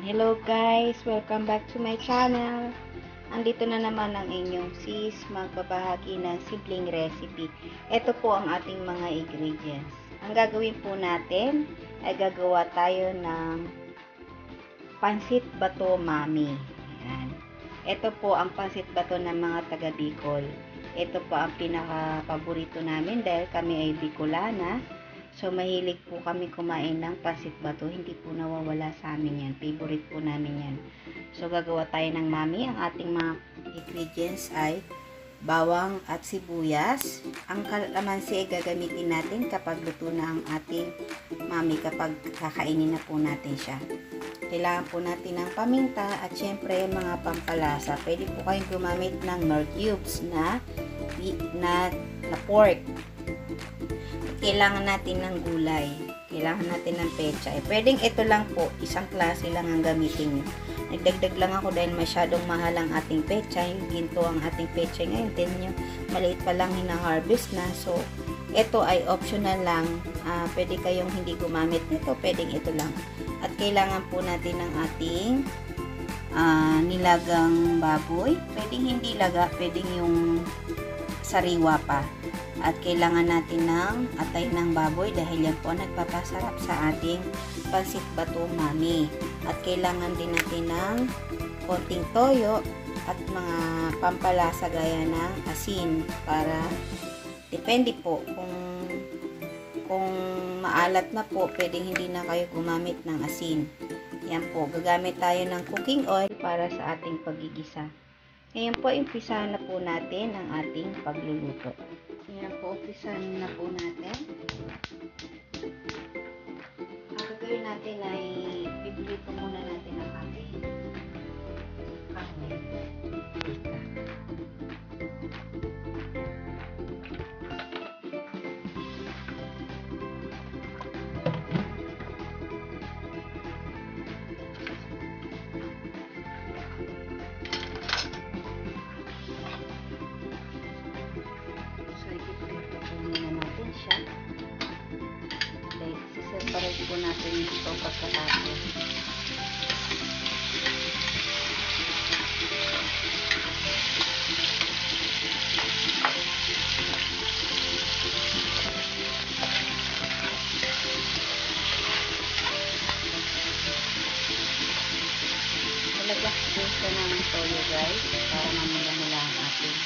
Hello guys! Welcome back to my channel. Andito na naman ang inyong sis magbabahagi ng simpleng recipe. Ito po ang ating mga ingredients. Ang gagawin po natin ay gagawa tayo ng pansit bato mami. Ayan. Ito po ang pansit bato ng mga taga Bicol. Ito po ang pinaka-paborito namin dahil kami ay Bicolana. So, mahilig po kami kumain ng pansit bato. Hindi po nawawala sa amin yan. Favorite po namin yan. So, gagawa tayo ng mami. Ang ating mga ingredients ay bawang at sibuyas. Ang kalamansi ay gagamitin natin kapag luto na ang ating mami, kapag kakainin na po natin siya. Kailangan po natin ng paminta at syempre mga pampalasa. Pwede po kayong gumamit ng Knorr cubes na pork. Kailangan natin ng gulay. Kailangan natin ng petsa. Pwedeng ito lang po, isang klase lang ang gamitin nyo. Nagdagdag lang ako dahil masyadong mahal ang ating petsa. Yung ginto ang ating petsa ngayon. Tignan nyo, maliit pa lang hina-harvest na. So, ito ay optional lang. Pwede kayong hindi gumamit nito. Pwedeng ito lang. At kailangan po natin ng ating nilagang baboy. Pwedeng hindi laga. Pwedeng yung sariwa pa. At kailangan natin ng atay ng baboy dahil yan po nagpapasarap sa ating pansit bato mami. At kailangan din natin ng konting toyo at mga pampalasa gaya ng asin para depende po kung maalat na po, pwedeng hindi na kayo gumamit ng asin. Yan po, gagamit tayo ng cooking oil para sa ating pagigisa. Ngayon po, umpisahan na po natin ang ating pagluluto. Yan po, umpisahan na po natin. Ang gagawin natin ay bibilito muna natin ang ating karne. Separate po natin ito pagkatapos. Talagak po siya ng toyo guys para mamula-mula ang ating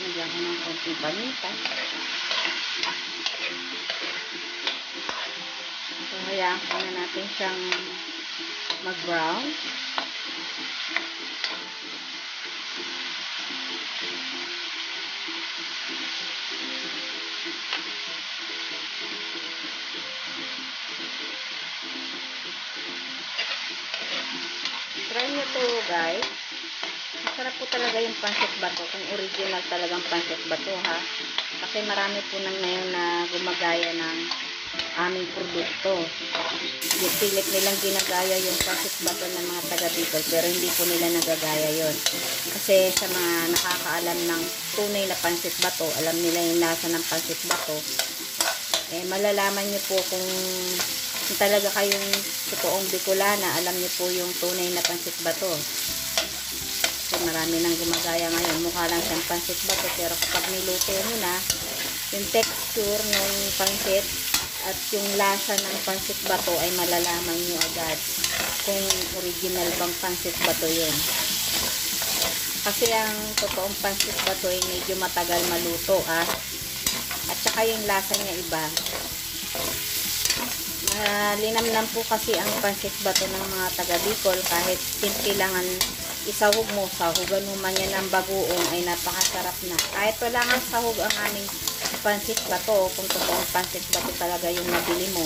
nagyan ko ng konting paminta. So, hayaan ko na natin siyang mag-brown. Try nyo to guys. Masarap po talaga yung pansit bato, kung original talagang pansit bato ha. Kasi marami po nang ngayon na gumagaya ng aming produkto. Pilit nilang ginagaya yung pansit bato ng mga taga Bicol, pero hindi po nila nagagaya yon. Kasi sa mga nakakaalam ng tunay na pansit bato, alam nila yung lasa ng pansit bato. Malalaman nyo po kung talaga kayong totoong Bicolana, alam nyo po yung tunay na pansit bato. Marami nang gumagaya ngayon, mukha lang siyang pansit bato, pero kapag niluto nyo na, yung texture ng pansit at yung lasa ng pansit bato ay malalaman nyo agad kung original bang pansit bato yun. Kasi ang totoong pansit bato ay medyo matagal maluto at saka yung lasa niya iba. Linamnam po kasi ang pansit bato ng mga taga Bicol, kahit simple lang isahog mo, sahugan mo man yan ng bagoong ay napakasarap na. Kahit wala nga sahog ang aming pansit bato, kung totoong pansit bato talaga yung nabili mo.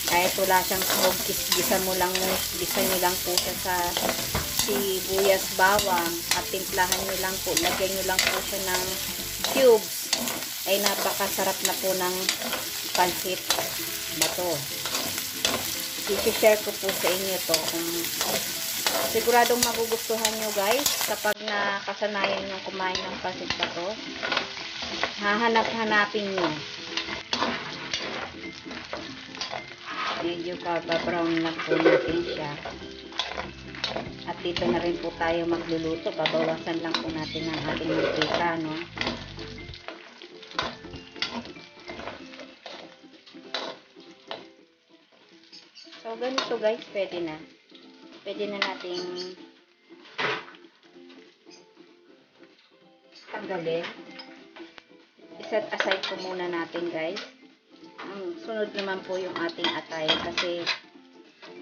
Kahit wala siyang sahog, gisa nyo lang po siya sa sibuyas, bawang, at timplahan nyo lang po, lagyan nyo lang po siya ng cubes, ay napakasarap na po ng pansit bato. I-share ko po sa inyo to, kung siguradong magugustuhan nyo guys kapag nakasanayan nyo kumain ng pansit bato. Hahanap-hanapin nyo. Medyo pa-brown lang po natin siya. At dito na rin po tayo magluluto. Babawasan lang po natin ang ating mantika, no? So, ganito guys, pwede na. Pwede na nating tanggalin. Iset aside po muna natin guys. Ang sunod naman po yung ating atay kasi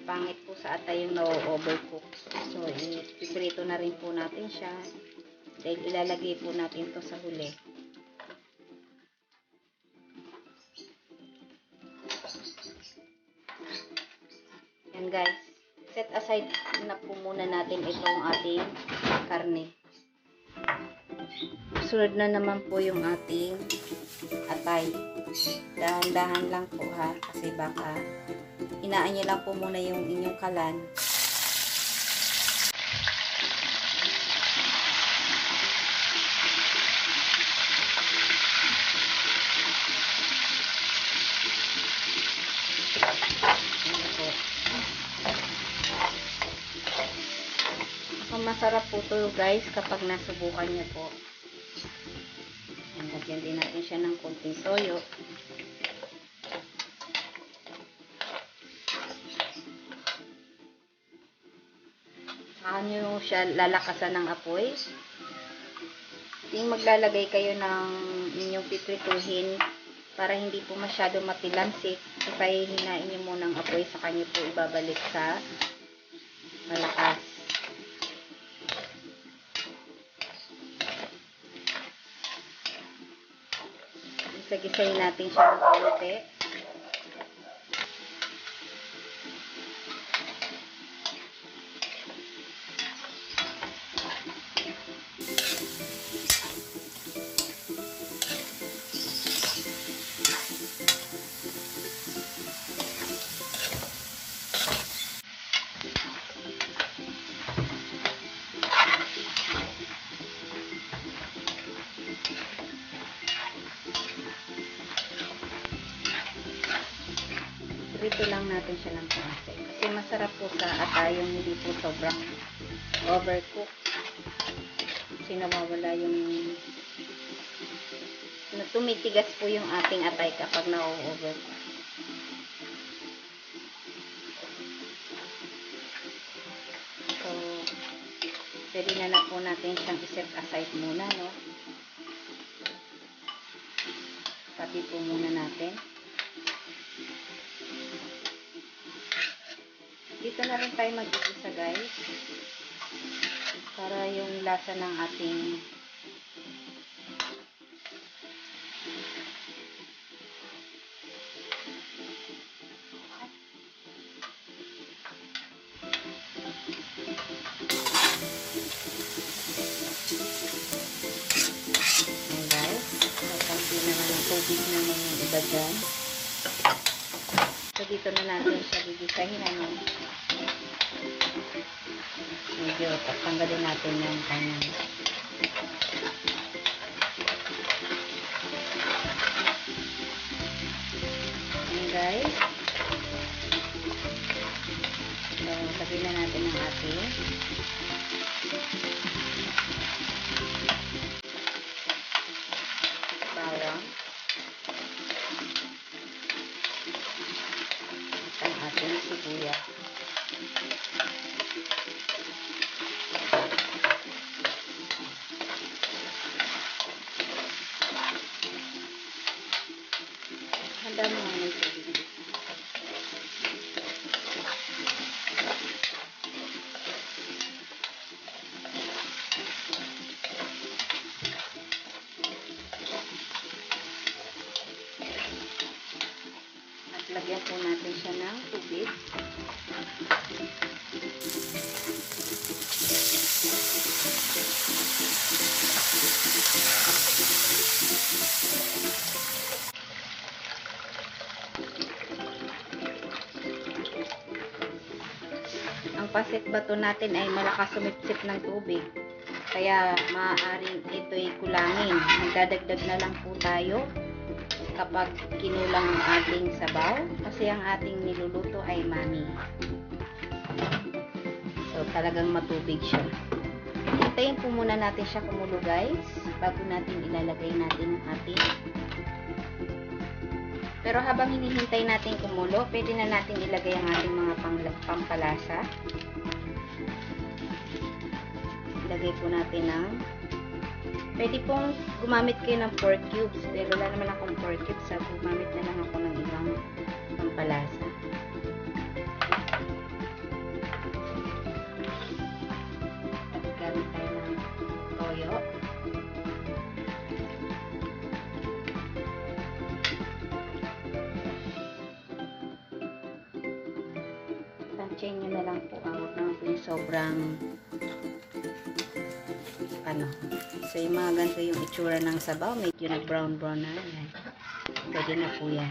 pangit po sa atay yung na-overcook. So, iprito na rin po natin siya dahil ilalagay po natin to sa huli. Yan guys. Set aside na po muna natin itong ating karne. Sunod na naman po yung ating atay. Dahan-dahan lang po ha, kasi baka hinaan nyo lang po muna yung inyong kalan. Masarap po to guys kapag nasubukan nyo po. Lagyan din natin siya ng konting toyo. Saka nyo siya lalakasan ng apoy. Yung maglalagay kayo ng inyong piprituhin para hindi po masyado matilansik. Ipahihinain nyo muna ang apoy, saka nyo po ibabalik sa malakas. Gisagisahin natin siya ng konti. Prito lang natin siya ng konti. Kasi masarap po sa atay yung hindi po sobrang overcook. Kasi nawawala yung tumitigas po yung ating atay kapag na-overcook. So, pwede na po natin siyang iset aside muna, no? Pati po muna natin. Dito na rin tayo mag-igisa guys para yung lasa ng ating guys, kakampi naman ng tubig naman yung iba dyan. So dito na natin siya gigisahin, ano? Medyo tanggalin natin yung kanyang guys. So lagyan na natin ang ating bawang at ang ating sibuyas. Handa mo nga yung tubig. lagyan po natin siya ng tubig. Ang pancit bato natin ay malakas sumipsip ng tubig. Kaya maaaring ito'y kulangin. Magdadagdag na lang po tayo kapag kinulang ang ating sabaw. Kasi ang ating niluluto ay mani. So, talagang matubig siya. Hintayin po muna natin siya kumulo guys. Bago natin ilalagay natin ang ating. Pero habang hinihintay natin kumulo, pwede na natin ilagay ang ating mga pampalasa. Ilagay po natin ng, pwede pong gumamit kayo ng pork cubes, pero wala naman akong pork cubes, so gumamit na lang ako ng ibang pampalasa. At gamit tayo ng toyo. Tansyahin nyo na lang po, huwag naman po yung sobrang so yung mga ganito yung itsura ng sabaw, medyo na brown na yan. Pwede na po yan.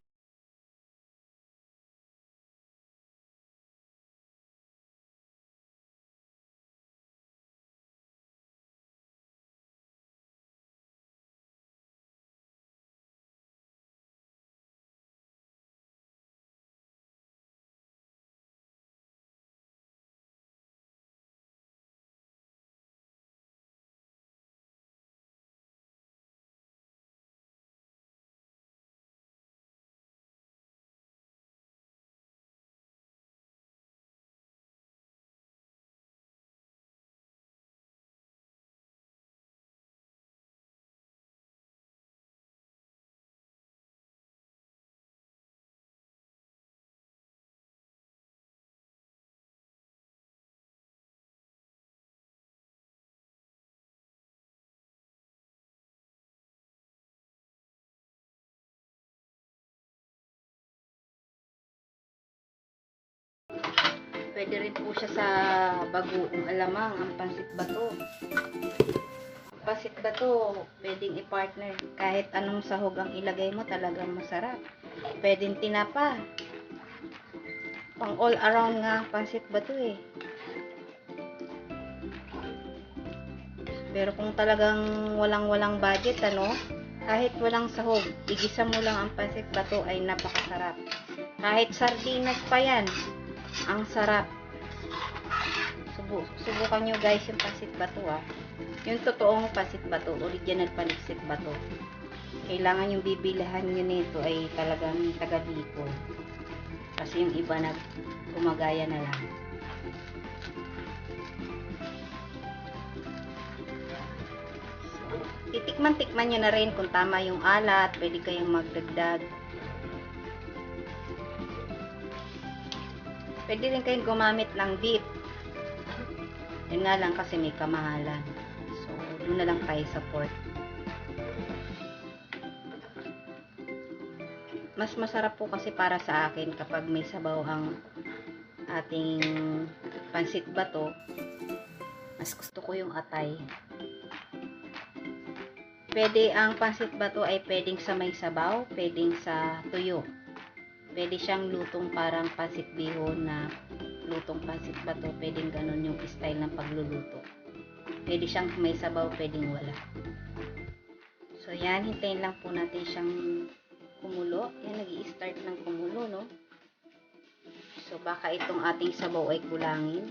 Pwede rin po siya sa bagoong alamang, ang pancit bato. Ang pancit bato, pwedeng i-partner. Kahit anong sahog ang ilagay mo, talagang masarap. Pwedeng tinapa. Pang all around nga pancit bato eh. Pero kung talagang walang budget, kahit walang sahog, igisa mo lang ang pancit bato ay napakasarap. Kahit sardinas pa yan, ang sarap. Subukan nyo guys yung pancit bato yung totoong pancit bato, original pancit bato. Kailangan yung bibilihan nyo nito ay talagang taga Bicol, kasi yung iba gumagaya na lang. So, titikman nyo na rin kung tama yung alat, pwede kayong magdagdag. Pwede rin kayong gumamit ng beef. Yun nga lang kasi may kamahalan. So, doon na lang tayo sa pork. Mas masarap po kasi para sa akin kapag may sabaw ang ating pancit bato. Mas gusto ko yung atay. Pwede ang pancit bato ay pwedeng sa may sabaw, pwedeng sa tuyo. Pwede siyang lutong parang pancit bihon na lutong pancit bato, pwedeng ganun yung style ng pagluluto. Pwede siyang may sabaw, pwedeng wala. So yan, hintayin lang po natin siyang kumulo. Yan, nag-i-start ng kumulo, no? So baka itong ating sabaw ay kulangin.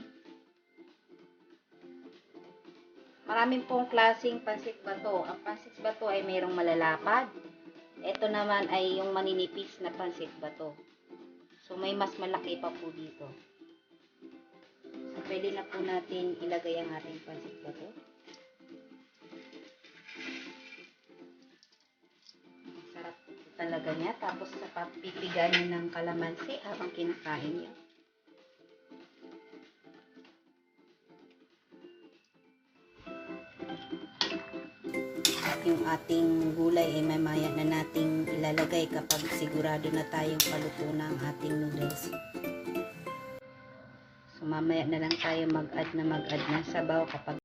Maraming pong klaseng pancit bato. Ang pancit bato ay mayroong malalapad. Ito naman ay yung maninipis na pancit bato. So may mas malaki pa po dito. So, pwede na po natin ilagay ang ating pancit bato. Ang sarap talaga niya. Tapos pipigaan niyo ng kalamansi habang kinakain niyo. yung ating gulay ay mamaya na nating ilalagay kapag sigurado na tayong paluto na ang ating noodles. So mamaya na lang tayo mag-add ng sabaw kapag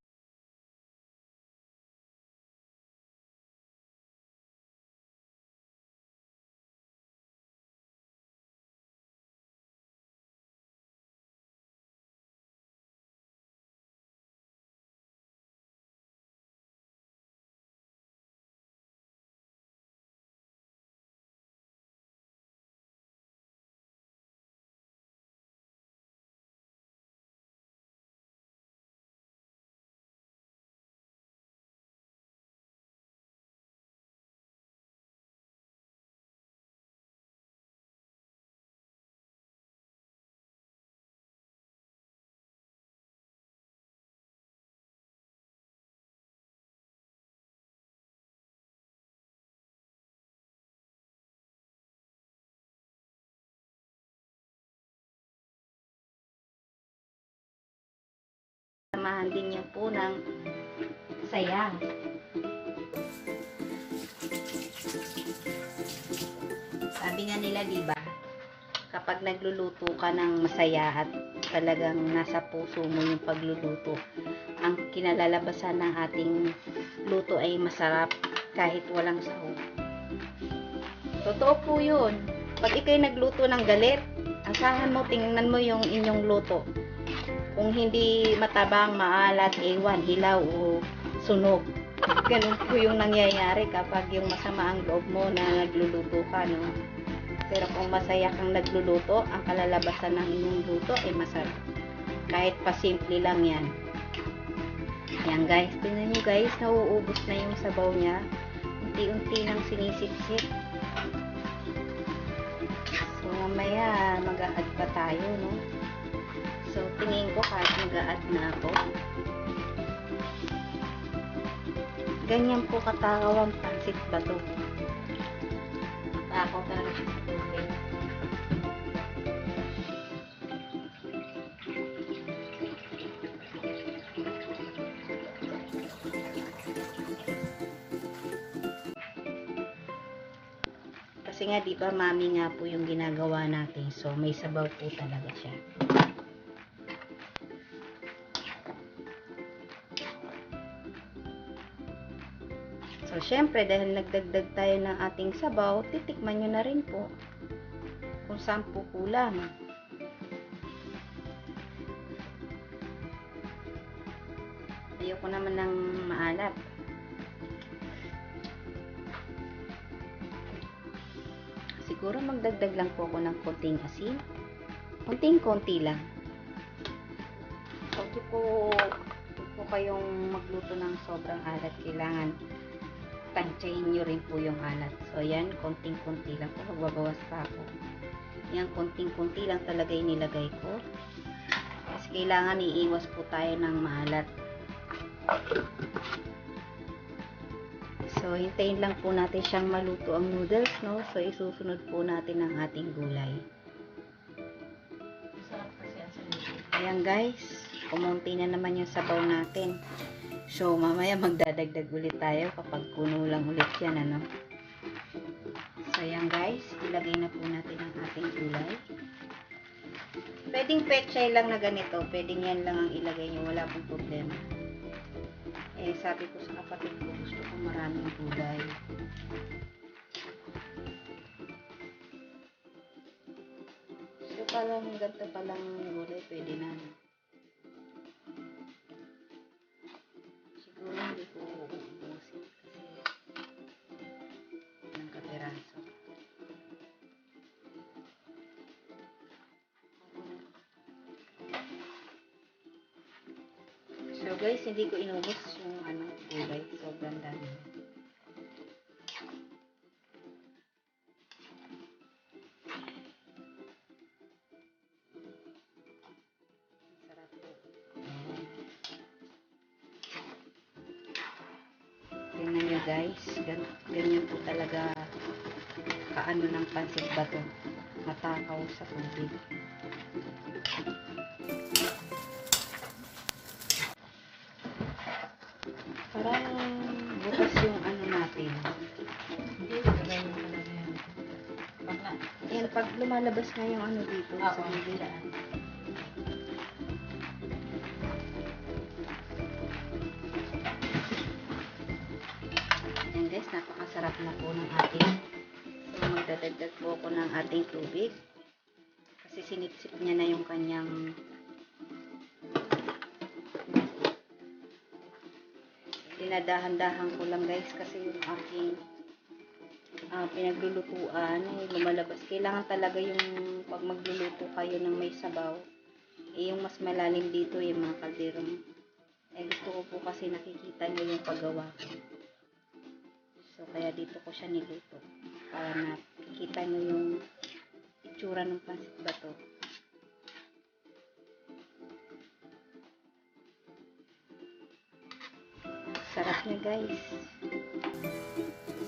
samahan din niyo po ng saya. Sabi nga nila, diba, kapag nagluluto ka ng masaya at talagang nasa puso mo yung pagluluto, ang kinalalabasan ng ating luto ay masarap kahit walang sahog. Totoo po yun. Pag ikay nagluto ng galit, asahan mo, tingnan mo yung inyong luto. Kung hindi matabang, maalat, ewan, hilaw o sunog. Ganun po yung nangyayari kapag yung masama ang loob mo na nagluluto ka, no? Pero kung masaya kang nagluluto, ang kalalabasan ng inyong luto ay masarap. Kahit pasimple lang yan. Yan guys, tingnan nyo guys, nauubos na yung sabaw niya. Unti-unti nang sinisip-sip. So mamaya mag-a-add pa tayo, no? So, tingin ko kahit mag-a-add na ako. Ganyan po katakaw ang pansit bato. Ako talaga siya sa tubig. Kasi nga, di ba, mami nga po yung ginagawa natin. So, may sabaw po talaga siya. So, syempre, dahil nagdagdag tayo ng ating sabaw, titikman nyo na rin po kung saan po kulang. Ayoko naman ng maalat. Siguro magdagdag lang po ako ng konting asin. Konting-konti lang. Huwag po kayong magluto ng sobrang alat. Kailangan tansyahin nyo rin po yung alat. So, yan, konting-konti lang po. Magbabawas pa ako. Yan, konting-konti lang talaga inilagay ko. Kasi kailangan iiwas po tayo ng maalat. So, hintayin lang po natin siyang maluto ang noodles, no? So, isusunod po natin ang ating gulay. Ayan guys, kumunti na naman yung sabaw natin. So, mamaya magdadagdag ulit tayo kapag kuno lang ulit yan, ano. So, ayan guys, ilagay na po natin ang ating gulay. Pwedeng pechay lang na ganito, pwedeng yan lang ang ilagay nyo, wala pong problema. Eh, sabi ko sa kapatid ko, gusto ko maraming gulay. So, palang ganito palang gulay, pwede na. Siguro hindi ko uubusin kasi ng kapiraso. So guys, hindi ko inubos yung gulay. Sobrang dami. Sarap po. Tingnan nyo guys, ganyan po talaga kaano ng pansit bato. Matakaw sa tubig. Parang butas yung ano natin. Hindi, ganyan talaga yan. Pag na, Yan, pag lumalabas na yung ano dito sa gilid. Yan guys, napakasarap na po ng ating. So, magdadagdag po ako ng ating tubig. Kasi sinipsip niya na yung kanyang dinadahan-dahan ko lang guys kasi yung aking pinaglulutuan ay lumalabas. Kailangan talaga yung pag magluluto kayo ng may sabaw, yung mas malalim dito yung mga kalderong. Gusto ko po kasi nakikita nyo yung paggawa ko. So, kaya dito ko siya niluto para nakikita nyo yung itsura ng pansit bato. Sarap niya guys.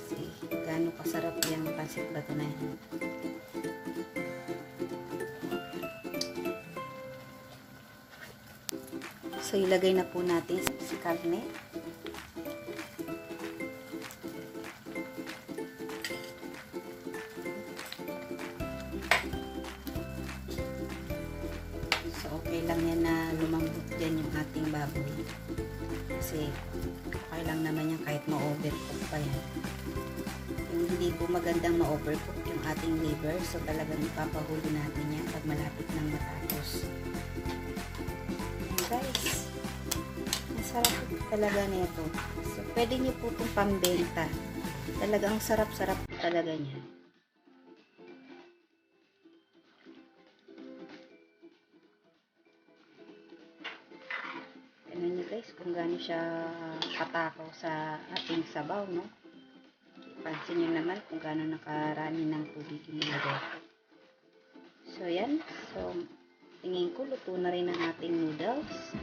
Kasi gaano kasarap yung pansit bato na yan. So ilagay na po natin si karne. So okay lang yan na lumambot dyan yung ating baboy. Kasi okay lang naman yan kahit ma-overcook pa yan. Yung hindi po magandang ma-overcook yung ating liver, so talagang ipapahuli natin yan pag malapit nang matapos. Ayan guys, ang sarap talaga nito. So pwede nyo po itong pambenta. Talagang sarap-sarap talaga niya. Tignan nyo guys kung gaano siya katakaw sa ating sabaw, no? Pansin nyo naman kung gaano nakarami ng tubig yung nilagay ko. So yan. So tingin ko luto na rin ang ating noodles.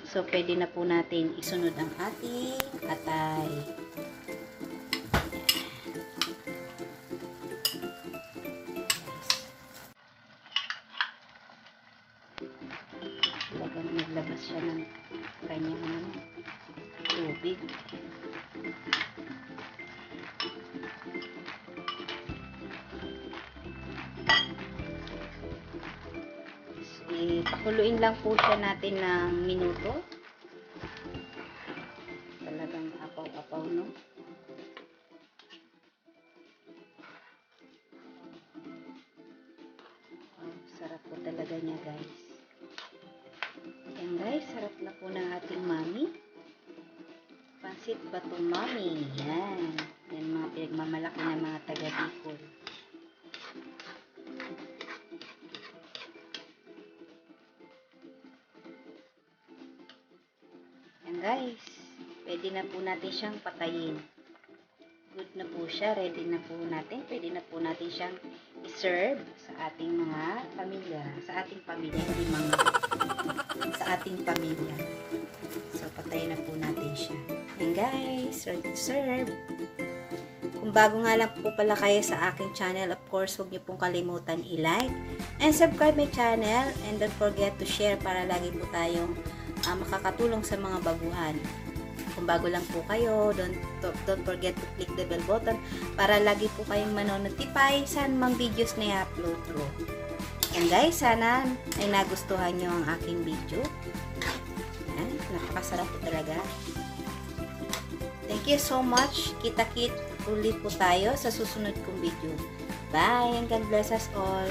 So pwede na po natin isunod ang ating atay. Talagang naglabas siya ng kanyang tubig. Pakuluin lang po siya natin ng minuto. Talagang apaw-apaw, no? Sarap po talaga niya guys. Yan guys, sarap na po ng ating mami. Pansit bato mami. Yan. Yan mga pinagmamalaki ng mga taga-Bicol. Yan guys. Pwede na po natin siyang patayin. Good na po siya. Ready na po natin. Pwede na po natin siyang i-serve sa ating mga pamilya. Sa ating pamilya. Hindi mga sa ating pamilya. So, patayin na po natin siya. And guys, ready to serve. Kung bago nga lang po pala kayo sa aking channel, of course, huwag niyo pong kalimutan i-like and subscribe my channel. And don't forget to share para lagi po tayong makakatulong sa mga baguhan. Kung bago lang po kayo, don't forget to click the bell button para lagi po kayong manonotify sa mga videos na i-upload ko. And guys, sana ay nagustuhan nyo ang aking video. Yan, napakasarap po talaga. Thank you so much. Kita-kit ulit po tayo sa susunod kong video. Bye and God bless us all.